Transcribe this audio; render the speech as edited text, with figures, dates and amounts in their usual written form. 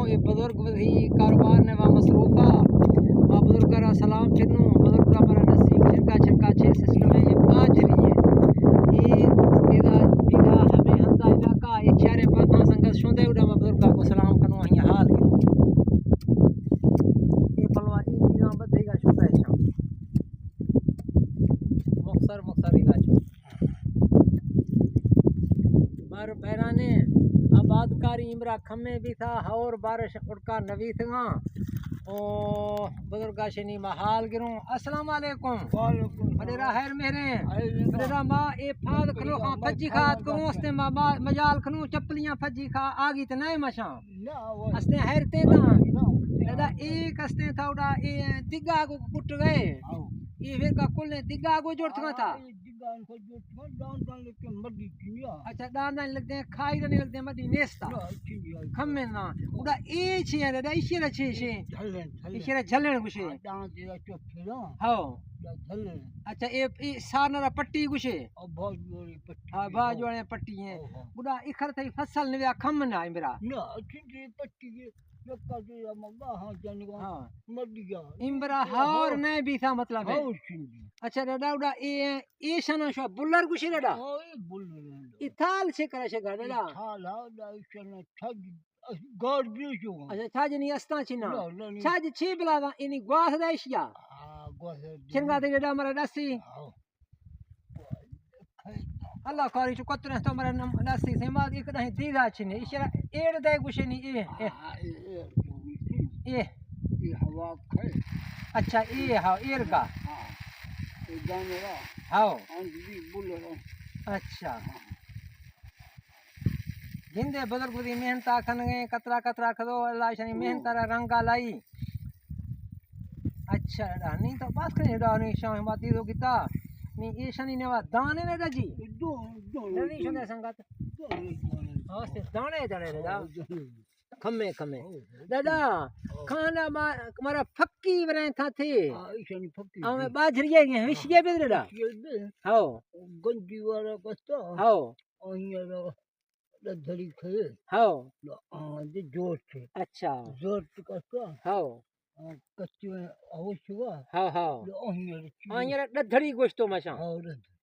ये बुजुर्ग भी कारोबार ने वहाँ मसरूफा वहाँ बुजुर्ग का सलाम फिरनू बुजुर्ग का हमारा नसीब छिनका छिनका छे सिस्टम है ये आज रही है ये इदा इदा हमें हंदा इलाका ये चारे पासा संगत शुंदे उड़ा बुजुर्ग को सलाम कनो ये हाल ये पलवा ये चीज़ां बधेगा शुंदा है शाम मुक्सर इगा छो बार बैराने आबादकारी इमरा खम्मे भी था और बारिश उड़का नवी था ओ बुजुर्गा शनी महाल गिरो अस्सलाम वालेकुम अरेरा हैर मेरे अरेरा माँ ए फाद खनो हाँ फज्जी खात करूँ अस्ते माँ मजाल खनो चप्पलियाँ फज्जी खा आगी तो नहीं मशा अस्ते हैरते था दादा एक अस्ते था उड़ा ए दिग्गा को कुट गए ये फिर का कुल ने दिग्गा को जोड़ था अच्छा दाना लगते हैं खाई नहीं लगते हैं मदी नेस्ता खम्मे ना उड़ा ए छे दादा इशेरा छे छे इशेरा झलन कुछ हाँ अच्छा ये सारना पट्टी कुछ हाँ बाज वाले पट्टी है उड़ा इखर थई फसल ने खम ना मेरा हाँ इमरा हार नहीं भी था मतलब है अच्छा दादा उड़ा ये शना शो बुल्लर कुछ दादा इथाल से करे से दादा अच्छा छाज नहीं अस्ता छिना छाज छे बिला इनी ग्वास दाइशिया छिनगा दे दादा हमारा दसी अल्लाह कारी चु कतरे तो हमारा दसी से माद एक नहीं दीदा छिने इशरा एड़ दे कुछ नहीं ये हवा खाए अच्छा ये हाँ एर का हाँ अच्छा जिंदे बुजुर्ग दी मेहनत आखन गए कतरा कतरा खदो अल्लाह शनी मेहनत रंगा लाई अच्छा नहीं तो बात करें नहीं शाम बात दो किता नहीं ये शनि ने वा दाने ने रजी नहीं सुने संगत हां से दाने दाने दादा खम्मे खम्मे दादा खाना हमारा फक्की बने था थे हमें बाजरिए गए विशिए भी दादा हां गंजी वाला कस्ता हां धड़ी खे हां जे जोर थे अच्छा जोर कस्ता हां कच्ची में अवश्य हुआ हां हां हां ये धड़ी गोश्तो मशा